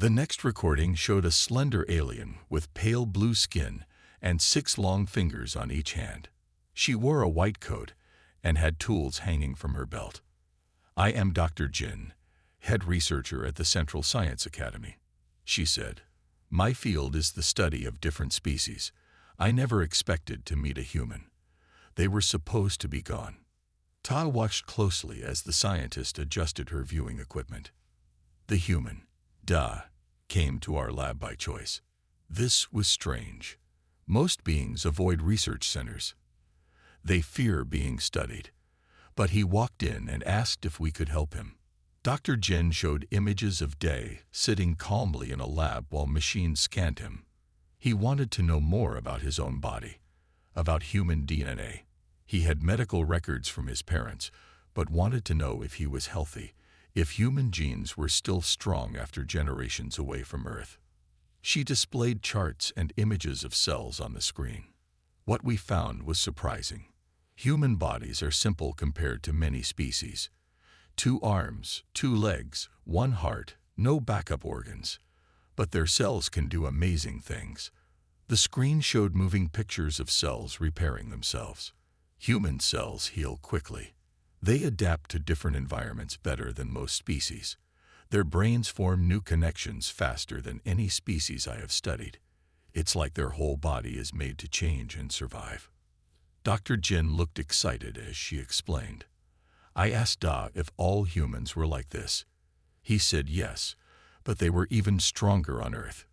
The next recording showed a slender alien with pale blue skin and 6 long fingers on each hand. She wore a white coat and had tools hanging from her belt. "I am Dr. Jin, head researcher at the Central Science Academy," she said. "My field is the study of different species. I never expected to meet a human. They were supposed to be gone." Ta watched closely as the scientist adjusted her viewing equipment. "The human, Da, came to our lab by choice. This was strange. Most beings avoid research centers. They fear being studied. But he walked in and asked if we could help him." Dr. Jin showed images of Day sitting calmly in a lab while machines scanned him. He wanted to know more about his own body, about human DNA. He had medical records from his parents, but wanted to know if he was healthy, if human genes were still strong after generations away from Earth. She displayed charts and images of cells on the screen. What we found was surprising. Human bodies are simple compared to many species. 2 arms, 2 legs, 1 heart, no backup organs. But their cells can do amazing things. The screen showed moving pictures of cells repairing themselves. Human cells heal quickly. They adapt to different environments better than most species. Their brains form new connections faster than any species I have studied. It's like their whole body is made to change and survive. Dr. Jin looked excited as she explained. I asked Da if all humans were like this. He said yes, but they were even stronger on Earth.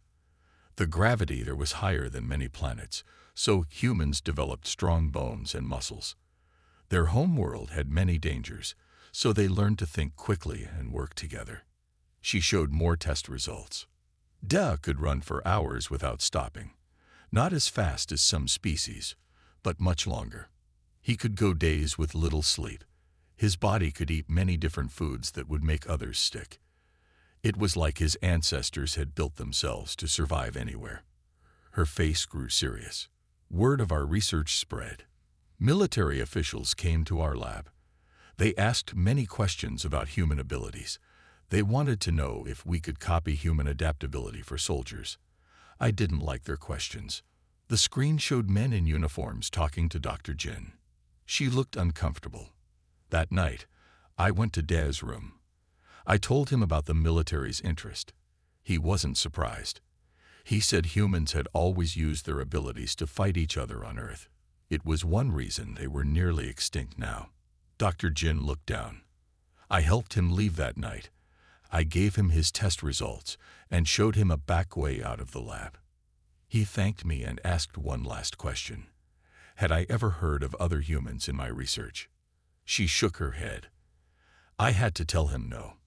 The gravity there was higher than many planets, so humans developed strong bones and muscles. Their homeworld had many dangers, so they learned to think quickly and work together. She showed more test results. Da could run for hours without stopping. Not as fast as some species, but much longer. He could go days with little sleep. His body could eat many different foods that would make others sick. It was like his ancestors had built themselves to survive anywhere. Her face grew serious. Word of our research spread. Military officials came to our lab. They asked many questions about human abilities. They wanted to know if we could copy human adaptability for soldiers. I didn't like their questions. The screen showed men in uniforms talking to Dr. Jin. She looked uncomfortable. That night, I went to Da's room. I told him about the military's interest. He wasn't surprised. He said humans had always used their abilities to fight each other on Earth. It was one reason they were nearly extinct now. Dr. Jin looked down. I helped him leave that night. I gave him his test results and showed him a back way out of the lab. He thanked me and asked one last question. Had I ever heard of other humans in my research? She shook her head. I had to tell him no.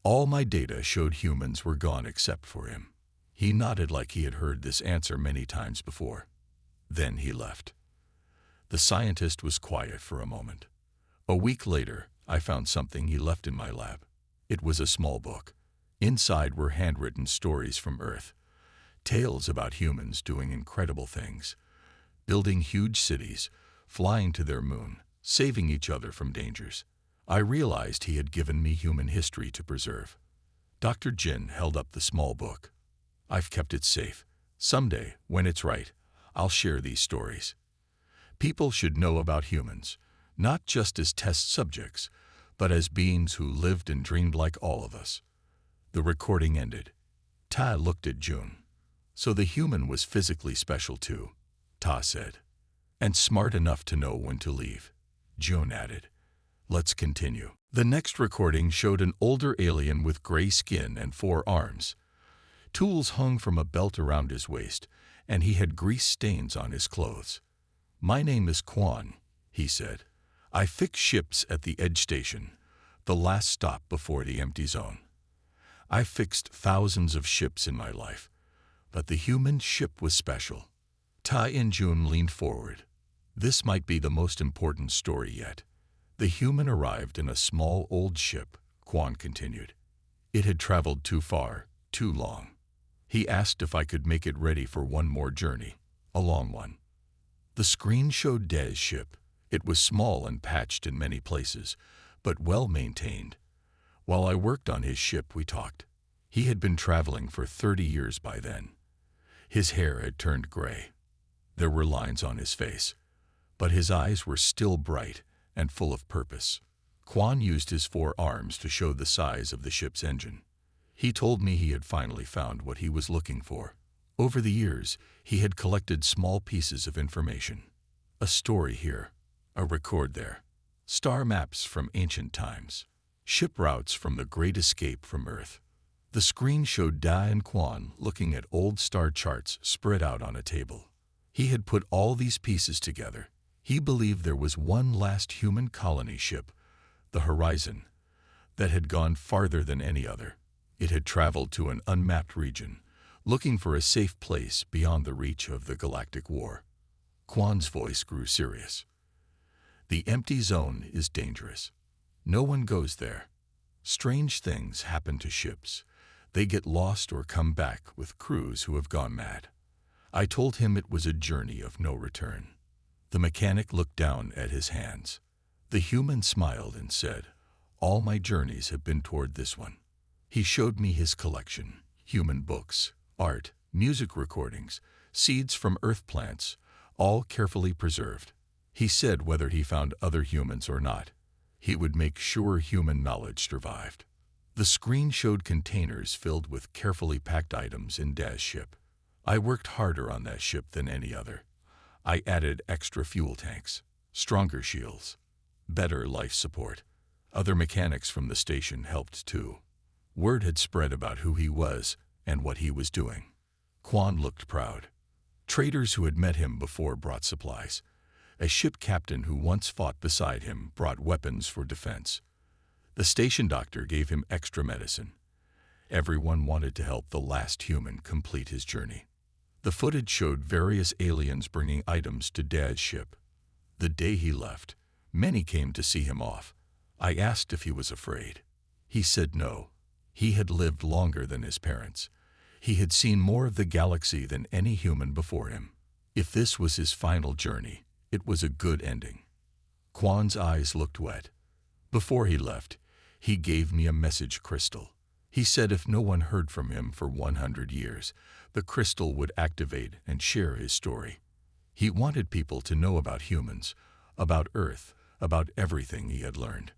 All my data showed humans were gone except for him. He nodded like he had heard this answer many times before. Then he left. The scientist was quiet for a moment. A week later, I found something he left in my lab. It was a small book. Inside were handwritten stories from Earth. Tales about humans doing incredible things. Building huge cities, flying to their moon, saving each other from dangers. I realized he had given me human history to preserve. Dr. Jin held up the small book. I've kept it safe. Someday, when it's right, I'll share these stories. People should know about humans, not just as test subjects, but as beings who lived and dreamed like all of us. The recording ended. Ta looked at June. So the human was physically special too, Ta said. And smart enough to know when to leave. June added. Let's continue. The next recording showed an older alien with gray skin and 4 arms. Tools hung from a belt around his waist, and he had grease stains on his clothes. My name is Quan, he said. I fix ships at the Edge Station, the last stop before the empty zone. I fixed thousands of ships in my life, but the human ship was special. Tai and June leaned forward. This might be the most important story yet. The human arrived in a small old ship, Quan continued. It had traveled too far, too long. He asked if I could make it ready for one more journey, a long one. The screen showed Dez's ship. It was small and patched in many places, but well maintained. While I worked on his ship, we talked. He had been traveling for 30 years by then. His hair had turned gray. There were lines on his face, but his eyes were still bright and full of purpose. Quan used his 4 arms to show the size of the ship's engine. He told me he had finally found what he was looking for. Over the years, he had collected small pieces of information. A story here, a record there, star maps from ancient times, ship routes from the Great Escape from Earth. The screen showed Da and Quan looking at old star charts spread out on a table. He had put all these pieces together. He believed there was one last human colony ship, the Horizon, that had gone farther than any other. It had traveled to an unmapped region, looking for a safe place beyond the reach of the galactic war. Quan's voice grew serious. The empty zone is dangerous. No one goes there. Strange things happen to ships. They get lost or come back with crews who have gone mad. I told him it was a journey of no return. The mechanic looked down at his hands. The human smiled and said, "All my journeys have been toward this one." He showed me his collection, human books, art, music recordings, seeds from earth plants, all carefully preserved. He said whether he found other humans or not, he would make sure human knowledge survived. The screen showed containers filled with carefully packed items in Da's ship. I worked harder on that ship than any other. I added extra fuel tanks, stronger shields, better life support. Other mechanics from the station helped too. Word had spread about who he was and what he was doing. Quan looked proud. Traders who had met him before brought supplies. A ship captain who once fought beside him brought weapons for defense. The station doctor gave him extra medicine. Everyone wanted to help the last human complete his journey. The footage showed various aliens bringing items to Dad's ship. The day he left, many came to see him off. I asked if he was afraid. He said no. He had lived longer than his parents. He had seen more of the galaxy than any human before him. If this was his final journey, it was a good ending. Quan's eyes looked wet. Before he left, he gave me a message crystal. He said if no one heard from him for 100 years, the crystal would activate and share his story. He wanted people to know about humans, about Earth, about everything he had learned.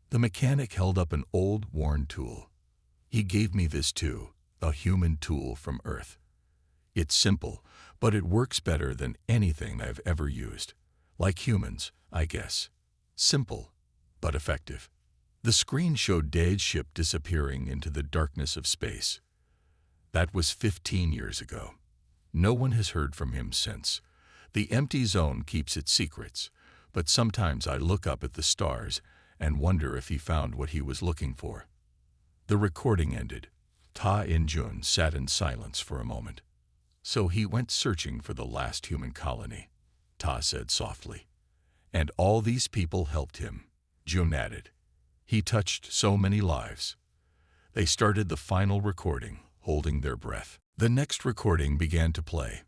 The mechanic held up an old, worn tool. He gave me this too, a human tool from Earth. It's simple, but it works better than anything I've ever used. Like humans, I guess. Simple, but effective. The screen showed Dad's ship disappearing into the darkness of space. That was 15 years ago. No one has heard from him since. The empty zone keeps its secrets, but sometimes I look up at the stars and wonder if he found what he was looking for. The recording ended. Ta and Jun sat in silence for a moment. So he went searching for the last human colony, Ta said softly. And all these people helped him, Jun added. He touched so many lives. They started the final recording, holding their breath. The next recording began to play.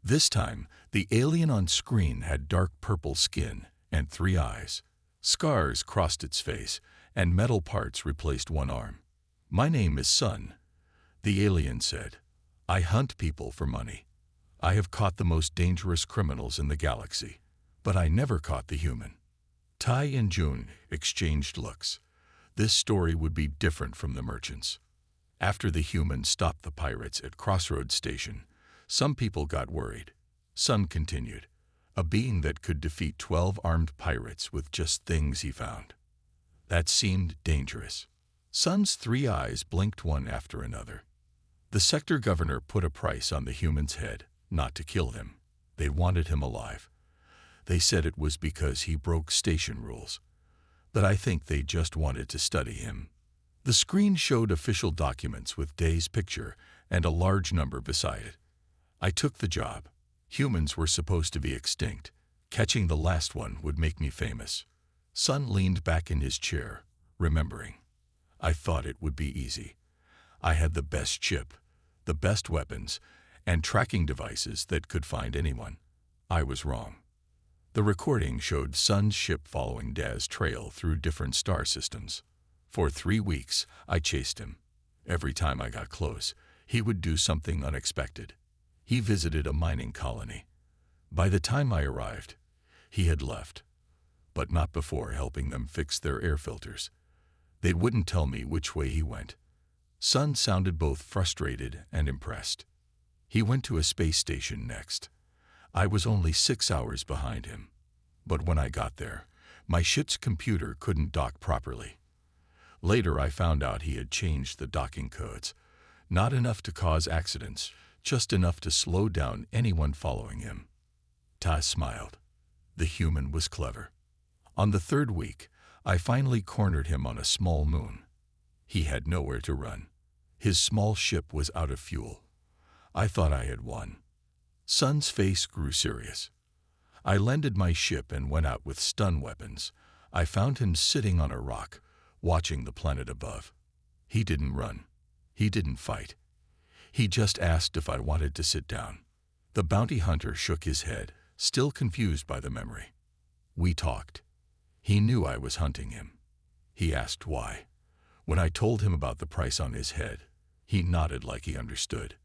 This time, the alien on screen had dark purple skin and 3 eyes. Scars crossed its face, and metal parts replaced 1 arm. "My name is Sun," the alien said. "I hunt people for money. I have caught the most dangerous criminals in the galaxy, but I never caught the human." Tai and Jun exchanged looks. This story would be different from the merchants. After the humans stopped the pirates at Crossroads Station, some people got worried. Sun continued, a being that could defeat 12 armed pirates with just things he found. That seemed dangerous. Sun's 3 eyes blinked one after another. The sector governor put a price on the human's head, not to kill him. They wanted him alive. They said it was because he broke station rules. But I think they just wanted to study him. The screen showed official documents with Day's picture and a large number beside it. I took the job. Humans were supposed to be extinct. Catching the last one would make me famous. Sun leaned back in his chair, remembering. I thought it would be easy. I had the best chip, the best weapons, and tracking devices that could find anyone. I was wrong. The recording showed Sun's ship following Da's trail through different star systems. For 3 weeks, I chased him. Every time I got close, he would do something unexpected. He visited a mining colony. By the time I arrived, he had left, but not before helping them fix their air filters. They wouldn't tell me which way he went. Sun sounded both frustrated and impressed. He went to a space station next. I was only 6 hours behind him. But when I got there, my ship's computer couldn't dock properly. Later I found out he had changed the docking codes. Not enough to cause accidents, just enough to slow down anyone following him. Ta smiled. The human was clever. On the 3rd week, I finally cornered him on a small moon. He had nowhere to run. His small ship was out of fuel. I thought I had won. Sun's face grew serious. I landed my ship and went out with stun weapons. I found him sitting on a rock, watching the planet above. He didn't run. He didn't fight. He just asked if I wanted to sit down. The bounty hunter shook his head, still confused by the memory. We talked. He knew I was hunting him. He asked why. When I told him about the price on his head, he nodded like he understood.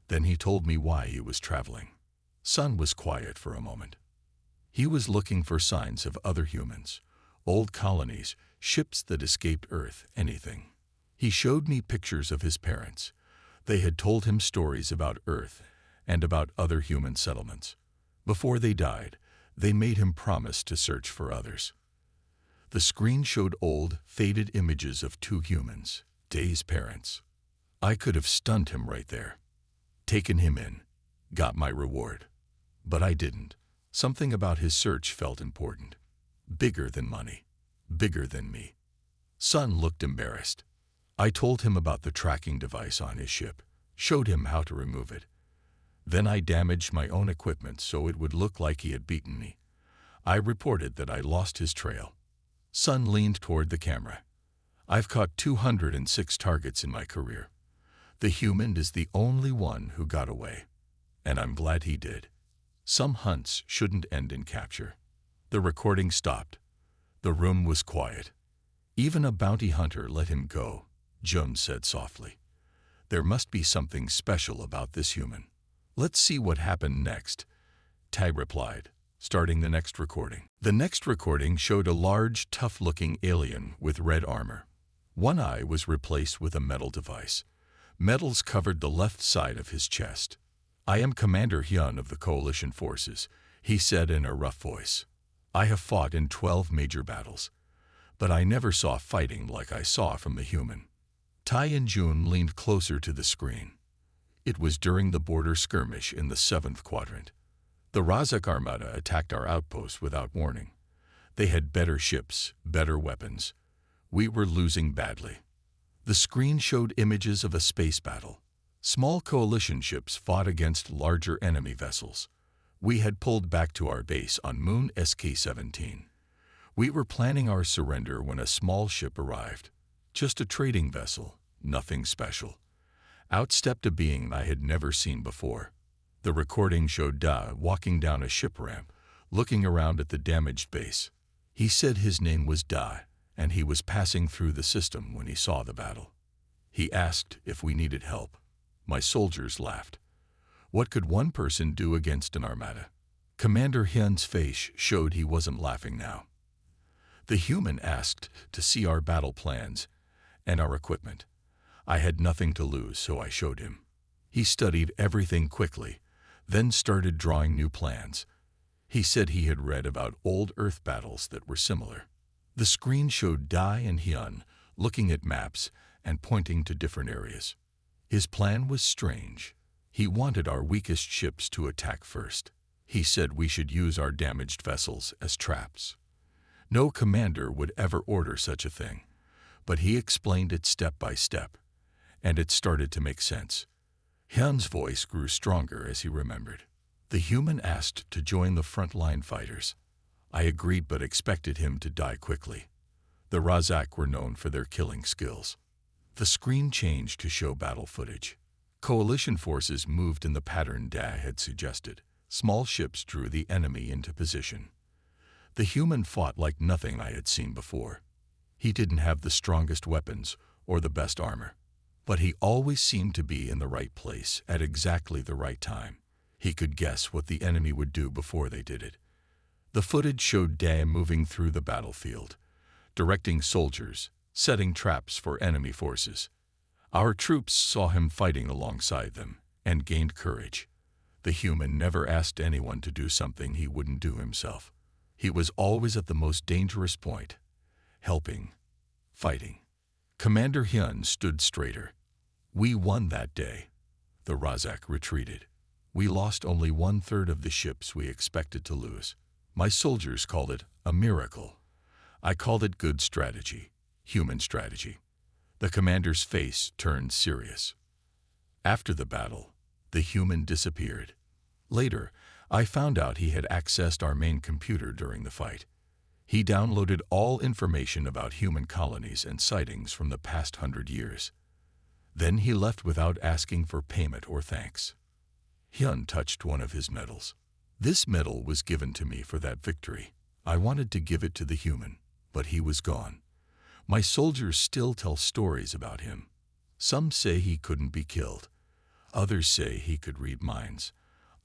Then he told me why he was traveling. Sun was quiet for a moment. He was looking for signs of other humans, old colonies, ships that escaped Earth, anything. He showed me pictures of his parents. They had told him stories about Earth and about other human settlements. Before they died, they made him promise to search for others. The screen showed old, faded images of 2 humans, Day's parents. I could have stunned him right there. Taken him in, got my reward. But I didn't. Something about his search felt important. Bigger than money. Bigger than me. Sun looked embarrassed. I told him about the tracking device on his ship, showed him how to remove it. Then I damaged my own equipment so it would look like he had beaten me. I reported that I lost his trail. Sun leaned toward the camera. I've caught 206 targets in my career. The human is the only one who got away. And I'm glad he did. Some hunts shouldn't end in capture. The recording stopped. The room was quiet. Even a bounty hunter let him go, Jun said softly. There must be something special about this human. Let's see what happened next, Tai replied, starting the next recording. The next recording showed a large, tough-looking alien with red armor. One eye was replaced with a metal device. Metals covered the left side of his chest. I am Commander Hyun of the Coalition Forces, he said in a rough voice. I have fought in 12 major battles, but I never saw fighting like I saw from the human. Tai and Jun leaned closer to the screen. It was during the border skirmish in the 7th quadrant. The Razak Armada attacked our outpost without warning. They had better ships, better weapons. We were losing badly. The screen showed images of a space battle. Small coalition ships fought against larger enemy vessels. We had pulled back to our base on Moon SK-17. We were planning our surrender when a small ship arrived. Just a trading vessel, nothing special. Out stepped a being I had never seen before. The recording showed Da walking down a ship ramp, looking around at the damaged base. He said his name was Da, and he was passing through the system when he saw the battle. He asked if we needed help. My soldiers laughed. What could one person do against an armada? Commander Hyun's face showed he wasn't laughing now. The human asked to see our battle plans and our equipment. I had nothing to lose, so I showed him. He studied everything quickly, then started drawing new plans. He said he had read about old Earth battles that were similar. The screen showed Dai and Hyun looking at maps and pointing to different areas. His plan was strange. He wanted our weakest ships to attack first. He said we should use our damaged vessels as traps. No commander would ever order such a thing, but he explained it step by step, and it started to make sense. Hyun's voice grew stronger as he remembered. The human asked to join the frontline fighters. I agreed but expected him to die quickly. The Razak were known for their killing skills. The screen changed to show battle footage. Coalition forces moved in the pattern Da had suggested. Small ships drew the enemy into position. The human fought like nothing I had seen before. He didn't have the strongest weapons or the best armor, but he always seemed to be in the right place at exactly the right time. He could guess what the enemy would do before they did it. The footage showed Da moving through the battlefield, directing soldiers, setting traps for enemy forces. Our troops saw him fighting alongside them and gained courage. The human never asked anyone to do something he wouldn't do himself. He was always at the most dangerous point, helping, fighting. Commander Hyun stood straighter. We won that day. The Razak retreated. We lost only 1/3 of the ships we expected to lose. My soldiers called it a miracle. I called it good strategy, human strategy. The commander's face turned serious. After the battle, the human disappeared. Later, I found out he had accessed our main computer during the fight. He downloaded all information about human colonies and sightings from the past 100 years. Then he left without asking for payment or thanks. Hyun touched one of his medals. This medal was given to me for that victory. I wanted to give it to the human, but he was gone. My soldiers still tell stories about him. Some say he couldn't be killed. Others say he could read minds.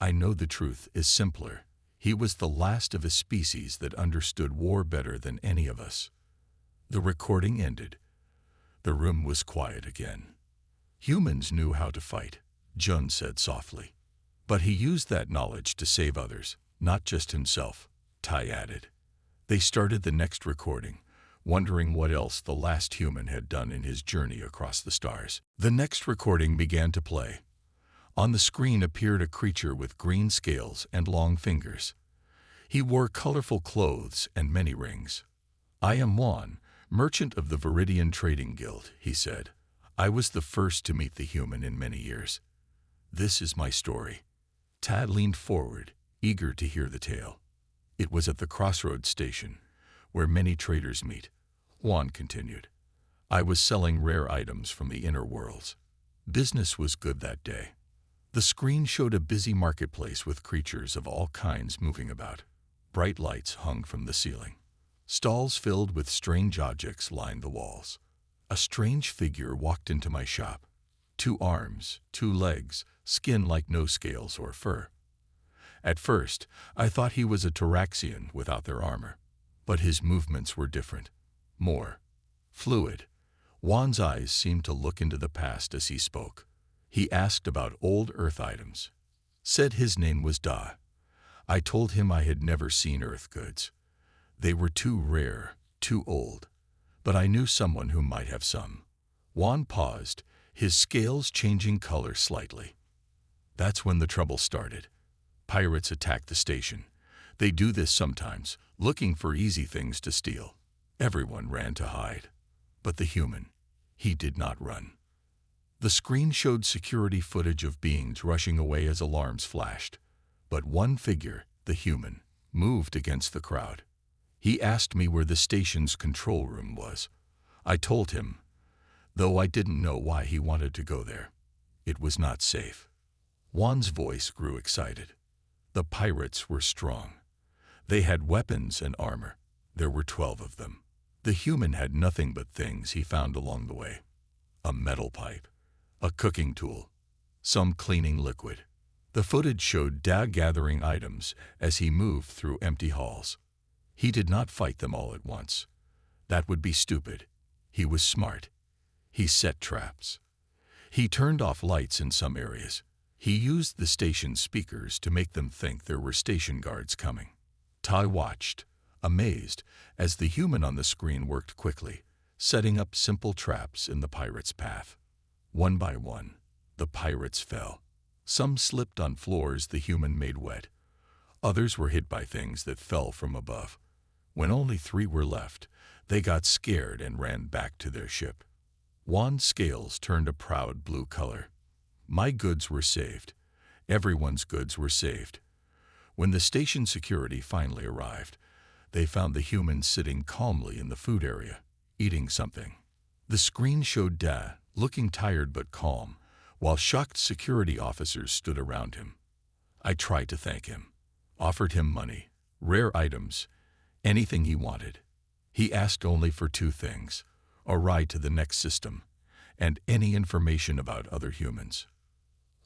I know the truth is simpler. He was the last of a species that understood war better than any of us. The recording ended. The room was quiet again. Humans knew how to fight, Jun said softly. But he used that knowledge to save others, not just himself, Tai added. They started the next recording, wondering what else the last human had done in his journey across the stars. The next recording began to play. On the screen appeared a creature with green scales and long fingers. He wore colorful clothes and many rings. I am Juan, merchant of the Viridian Trading Guild, he said. I was the first to meet the human in many years. This is my story. Tad leaned forward, eager to hear the tale. It was at the crossroads station, where many traders meet. Juan continued. I was selling rare items from the inner worlds. Business was good that day. The screen showed a busy marketplace with creatures of all kinds moving about. Bright lights hung from the ceiling. Stalls filled with strange objects lined the walls. A strange figure walked into my shop. 2 arms, 2 legs, skin like no scales or fur. At first, I thought he was a Taraxian without their armor, but his movements were different, more fluid. Juan's eyes seemed to look into the past as he spoke. He asked about old Earth items, said his name was Da. I told him I had never seen Earth goods. They were too rare, too old, but I knew someone who might have some. Juan paused, his scales changing color slightly. That's when the trouble started. Pirates attacked the station. They do this sometimes, looking for easy things to steal. Everyone ran to hide. But the human, he did not run. The screen showed security footage of beings rushing away as alarms flashed. But one figure, the human, moved against the crowd. He asked me where the station's control room was. I told him, though I didn't know why he wanted to go there. It was not safe. Juan's voice grew excited. The pirates were strong. They had weapons and armor. There were 12 of them. The human had nothing but things he found along the way. A metal pipe, a cooking tool, some cleaning liquid. The footage showed Da gathering items as he moved through empty halls. He did not fight them all at once. That would be stupid. He was smart. He set traps. He turned off lights in some areas. He used the station speakers to make them think there were station guards coming. Tai watched, amazed, as the human on the screen worked quickly, setting up simple traps in the pirates' path. One by one, the pirates fell. Some slipped on floors the human made wet. Others were hit by things that fell from above. When only 3 were left, they got scared and ran back to their ship. Juan's scales turned a proud blue color. My goods were saved. Everyone's goods were saved. When the station security finally arrived, they found the human sitting calmly in the food area, eating something. The screen showed Da, looking tired but calm, while shocked security officers stood around him. I tried to thank him, offered him money, rare items, anything he wanted. He asked only for 2 things, a ride to the next system, and any information about other humans.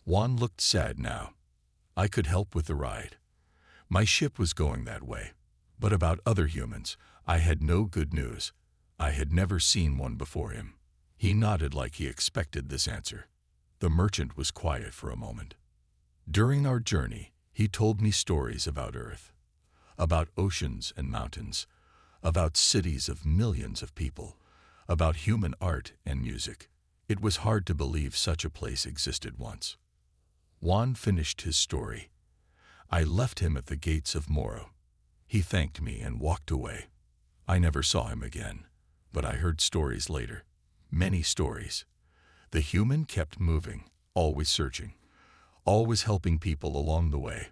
Juan looked sad now. I could help with the ride. My ship was going that way. But about other humans, I had no good news. I had never seen one before him. He nodded like he expected this answer. The merchant was quiet for a moment. During our journey, he told me stories about Earth, about oceans and mountains, about cities of millions of people, about human art and music. It was hard to believe such a place existed once. Juan finished his story. I left him at the gates of Moro. He thanked me and walked away. I never saw him again, but I heard stories later. Many stories. The human kept moving, always searching, always helping people along the way,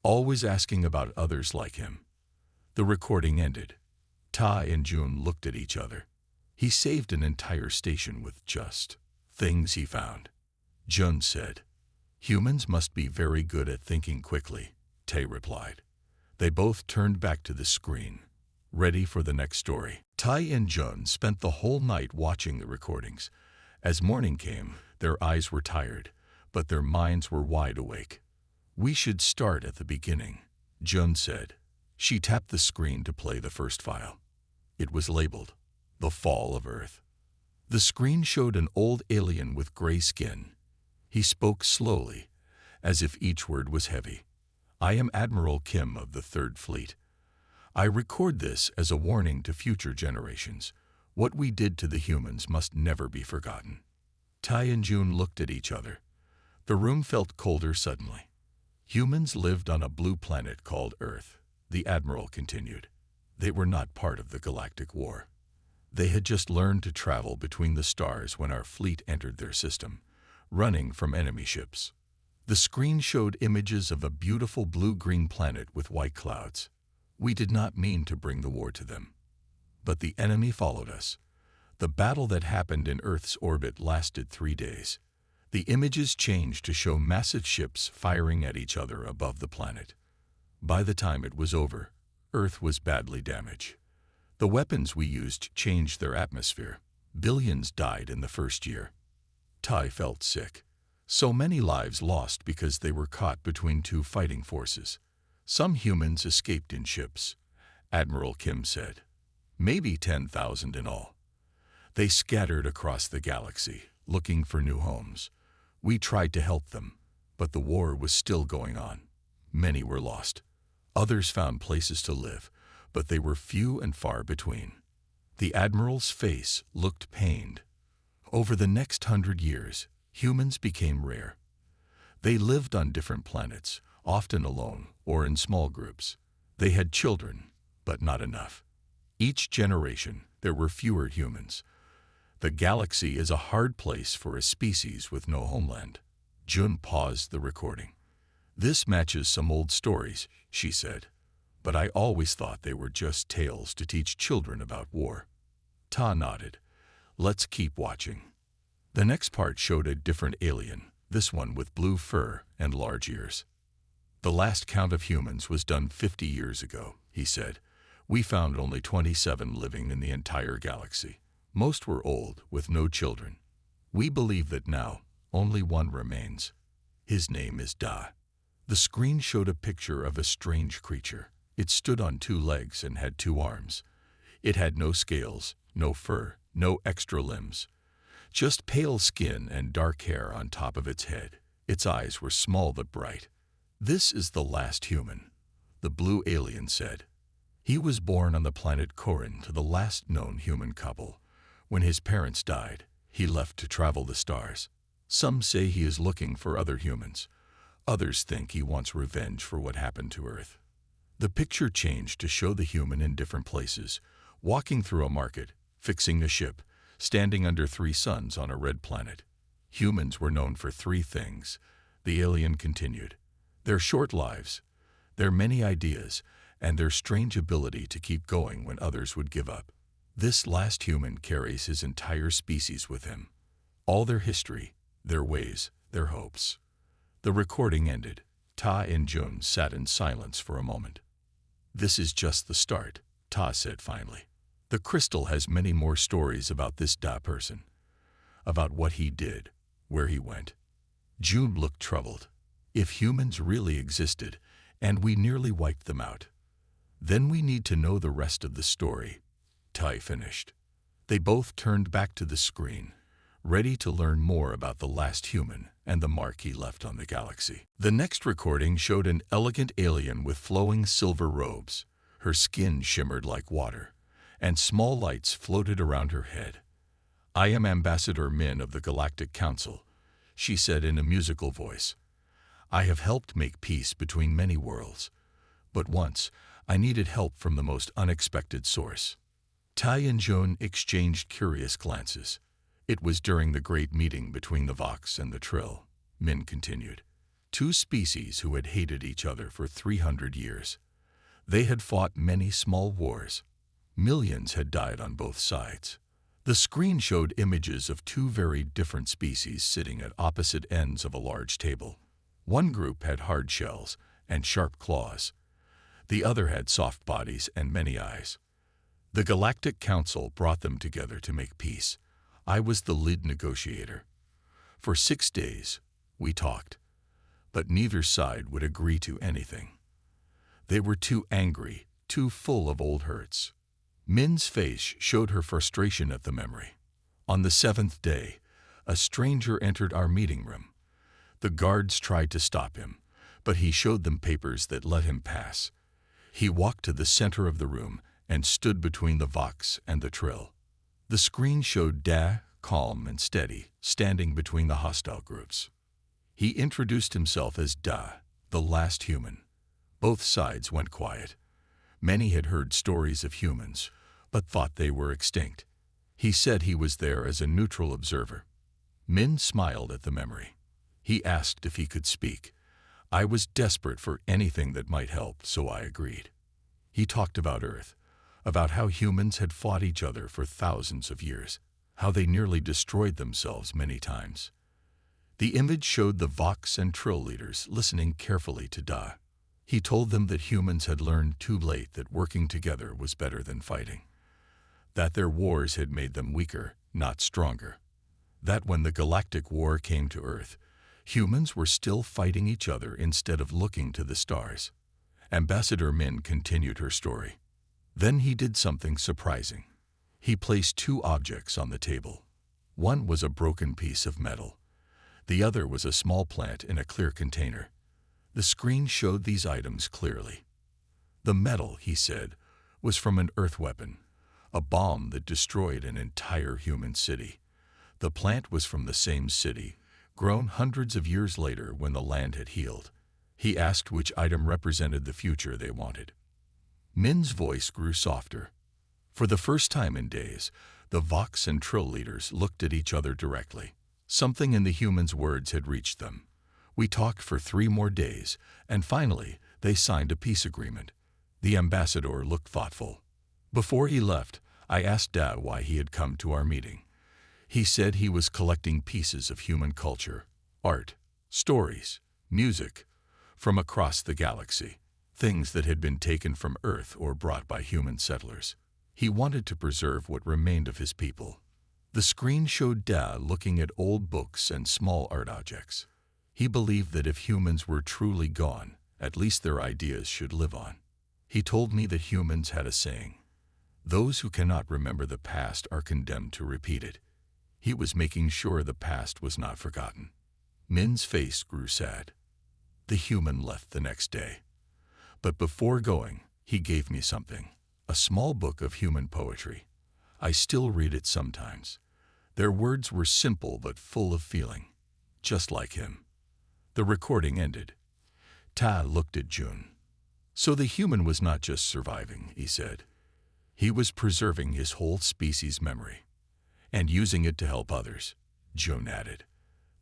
always asking about others like him. The recording ended. Ta and Jun looked at each other. He saved an entire station with just things he found. Jun said, "Humans must be very good at thinking quickly," Tae replied. They both turned back to the screen, ready for the next story. Tai and Jun spent the whole night watching the recordings. As morning came, their eyes were tired, but their minds were wide awake. "We should start at the beginning," Jun said. She tapped the screen to play the first file. It was labeled, "The Fall of Earth." The screen showed an old alien with gray skin. He spoke slowly, as if each word was heavy. "I am Admiral Kim of the Third Fleet. I record this as a warning to future generations. What we did to the humans must never be forgotten." Tai and Jun looked at each other. The room felt colder suddenly. "Humans lived on a blue planet called Earth," the Admiral continued. "They were not part of the galactic war. They had just learned to travel between the stars when our fleet entered their system, running from enemy ships. The screen showed images of a beautiful blue-green planet with white clouds. We did not mean to bring the war to them. But the enemy followed us. The battle that happened in Earth's orbit lasted 3 days. The images changed to show massive ships firing at each other above the planet. By the time it was over, Earth was badly damaged. The weapons we used changed their atmosphere. Billions died in the first year." Tai felt sick. So many lives lost because they were caught between two fighting forces. "Some humans escaped in ships," Admiral Kim said. "Maybe 10,000 in all. They scattered across the galaxy, looking for new homes. We tried to help them, but the war was still going on. Many were lost. Others found places to live, but they were few and far between." The Admiral's face looked pained. "Over the next 100 years, humans became rare. They lived on different planets, often alone or in small groups. They had children, but not enough. Each generation, there were fewer humans. The galaxy is a hard place for a species with no homeland." Jun paused the recording. "This matches some old stories," she said. "But I always thought they were just tales to teach children about war." Ta nodded. "Let's keep watching." The next part showed a different alien, this one with blue fur and large ears. "The last count of humans was done 50 years ago," he said. "We found only 27 living in the entire galaxy. Most were old, with no children. We believe that now only one remains. His name is Da." The screen showed a picture of a strange creature. It stood on 2 legs and had 2 arms. It had no scales, no fur, no extra limbs. Just pale skin and dark hair on top of its head. Its eyes were small but bright. "This is the last human," the blue alien said. "He was born on the planet Korin to the last known human couple. When his parents died, he left to travel the stars. Some say he is looking for other humans. Others think he wants revenge for what happened to Earth." The picture changed to show the human in different places, walking through a market, fixing a ship, standing under 3 suns on a red planet. "Humans were known for 3 things," the alien continued. "Their short lives, their many ideas, and their strange ability to keep going when others would give up. This last human carries his entire species with him. All their history, their ways, their hopes." The recording ended. Ta and Jun sat in silence for a moment. "This is just the start," Ta said finally. "The crystal has many more stories about this Da person. about what he did, where he went. June looked troubled. If humans really existed, and we nearly wiped them out, then we need to know the rest of the story, Tai finished. They both turned back to the screen, ready to learn more about the last human and the mark he left on the galaxy. The next recording showed an elegant alien with flowing silver robes. Her skin shimmered like water, and small lights floated around her head. "I am Ambassador Min of the Galactic Council," she said in a musical voice. "I have helped make peace between many worlds, but once I needed help from the most unexpected source." Tai and Joan exchanged curious glances. "It was during the great meeting between the Vox and the Trill," Min continued. "Two species who had hated each other for 300 years. They had fought many small wars. Millions had died on both sides." The screen showed images of two very different species sitting at opposite ends of a large table. One group had hard shells and sharp claws. The other had soft bodies and many eyes. The Galactic Council brought them together to make peace. I was the lead negotiator. For 6 days, we talked, but neither side would agree to anything. They were too angry, too full of old hurts. Min's face showed her frustration at the memory. On the 7th day, a stranger entered our meeting room. The guards tried to stop him, but he showed them papers that let him pass. He walked to the center of the room and stood between the Vox and the Trill. The screen showed Da, calm and steady, standing between the hostile groups. He introduced himself as Da, the last human. Both sides went quiet. Many had heard stories of humans, but thought they were extinct. He said he was there as a neutral observer. Min smiled at the memory. He asked if he could speak. I was desperate for anything that might help, so I agreed. He talked about Earth, about how humans had fought each other for thousands of years, how they nearly destroyed themselves many times. The image showed the Vox and Trill leaders listening carefully to Da. He told them that humans had learned too late that working together was better than fighting, that their wars had made them weaker, not stronger, that when the Galactic War came to Earth, humans were still fighting each other instead of looking to the stars. Ambassador Min continued her story. Then he did something surprising. He placed 2 objects on the table. One was a broken piece of metal. The other was a small plant in a clear container. The screen showed these items clearly. The metal, he said, was from an Earth weapon, a bomb that destroyed an entire human city. The plant was from the same city, grown hundreds of years later when the land had healed. He asked which item represented the future they wanted. Min's voice grew softer. For the first time in days, the Vox and Trill leaders looked at each other directly. Something in the humans' words had reached them. We talked for 3 more days, and finally, they signed a peace agreement. The ambassador looked thoughtful. Before he left, I asked Da why he had come to our meeting. He said he was collecting pieces of human culture, art, stories, music, from across the galaxy, things that had been taken from Earth or brought by human settlers. He wanted to preserve what remained of his people. The screen showed Da looking at old books and small art objects. He believed that if humans were truly gone, at least their ideas should live on. He told me that humans had a saying, "Those who cannot remember the past are condemned to repeat it." He was making sure the past was not forgotten. Min's face grew sad. The human left the next day. But before going, he gave me something, a small book of human poetry. I still read it sometimes. Their words were simple but full of feeling, just like him. The recording ended. Ta looked at June. So the human was not just surviving, he said. He was preserving his whole species' memory and using it to help others, June added.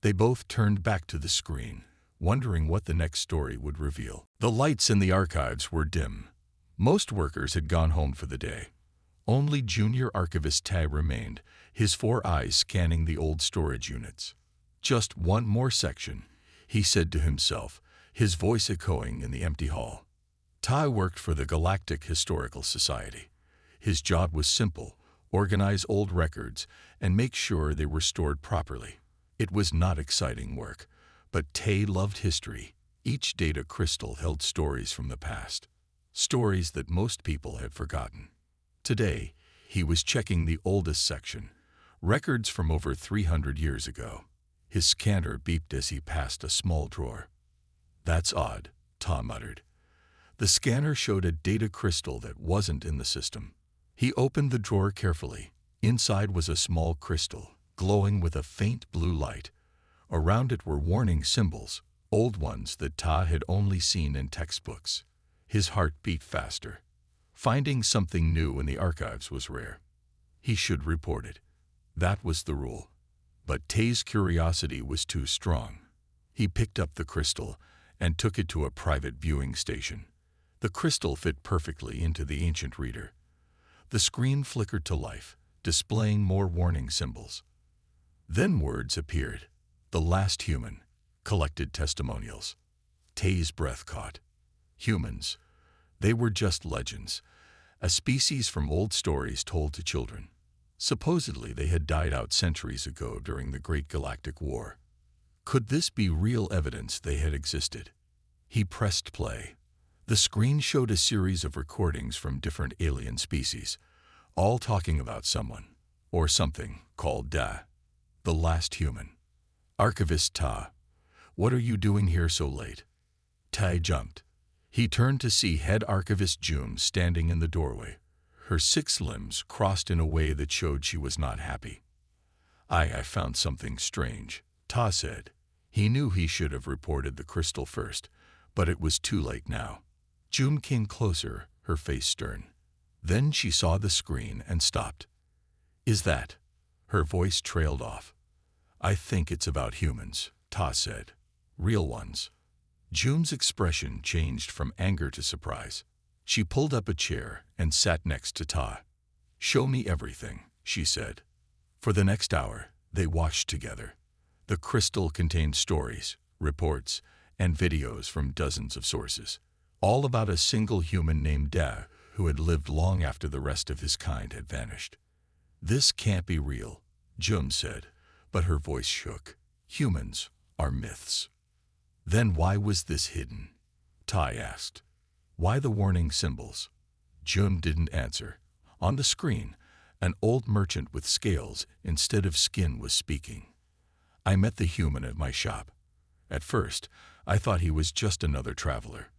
They both turned back to the screen, wondering what the next story would reveal. The lights in the archives were dim. Most workers had gone home for the day. Only junior archivist Tai remained, his 4 eyes scanning the old storage units. Just one more section, he said to himself, his voice echoing in the empty hall. Tai worked for the Galactic Historical Society. His job was simple: organize old records, and make sure they were stored properly. It was not exciting work, but Tay loved history. Each data crystal held stories from the past, stories that most people had forgotten. Today, he was checking the oldest section, records from over 300 years ago. His scanner beeped as he passed a small drawer. "That's odd," Tom muttered. The scanner showed a data crystal that wasn't in the system. He opened the drawer carefully. Inside was a small crystal, glowing with a faint blue light. Around it were warning symbols, old ones that Ta had only seen in textbooks. His heart beat faster. Finding something new in the archives was rare. He should report it. That was the rule. But Tay's curiosity was too strong. He picked up the crystal and took it to a private viewing station. The crystal fit perfectly into the ancient reader. The screen flickered to life, displaying more warning symbols. Then words appeared. "The last human," collected testimonials. Tay's breath caught. Humans. They were just legends, a species from old stories told to children. Supposedly they had died out centuries ago during the Great Galactic War. Could this be real evidence they had existed? He pressed play. The screen showed a series of recordings from different alien species, all talking about someone, or something, called Da, the last human. "Archivist Ta, what are you doing here so late?" Tai jumped. He turned to see head archivist Jum standing in the doorway. Her 6 limbs crossed in a way that showed she was not happy. I found something strange," Ta said. He knew he should have reported the crystal first, but it was too late now. Jum came closer, her face stern. Then she saw the screen and stopped. "Is that?" Her voice trailed off. "I think it's about humans," Ta said. "Real ones." Jum's expression changed from anger to surprise. She pulled up a chair and sat next to Ta. "Show me everything," she said. For the next hour, they watched together. The crystal contained stories, reports, and videos from dozens of sources, all about a single human named Da who had lived long after the rest of his kind had vanished. "This can't be real," Jum said, but her voice shook. "Humans are myths." "Then why was this hidden?" Tai asked. "Why the warning symbols?" Jum didn't answer. On the screen, an old merchant with scales instead of skin was speaking. "I met the human at my shop. At first, I thought he was just another traveler.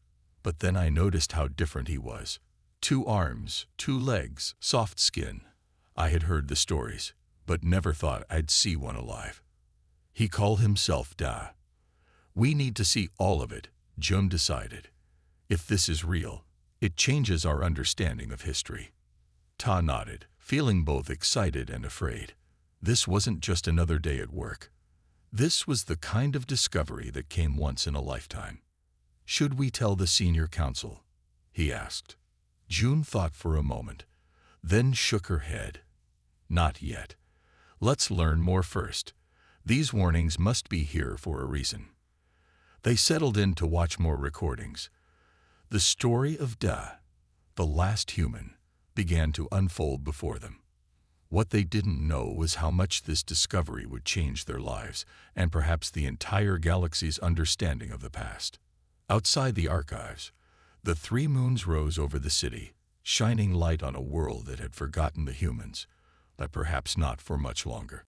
But then I noticed how different he was. 2 arms, 2 legs, soft skin. I had heard the stories, but never thought I'd see one alive. He called himself Da." "We need to see all of it," Jum decided. "If this is real, it changes our understanding of history." Ta nodded, feeling both excited and afraid. This wasn't just another day at work. This was the kind of discovery that came once in a lifetime. "Should we tell the senior council?" he asked. June thought for a moment, then shook her head. "Not yet. Let's learn more first. These warnings must be here for a reason." They settled in to watch more recordings. The story of Da, the last human, began to unfold before them. What they didn't know was how much this discovery would change their lives and perhaps the entire galaxy's understanding of the past. Outside the archives, the 3 moons rose over the city, shining light on a world that had forgotten the humans, but perhaps not for much longer.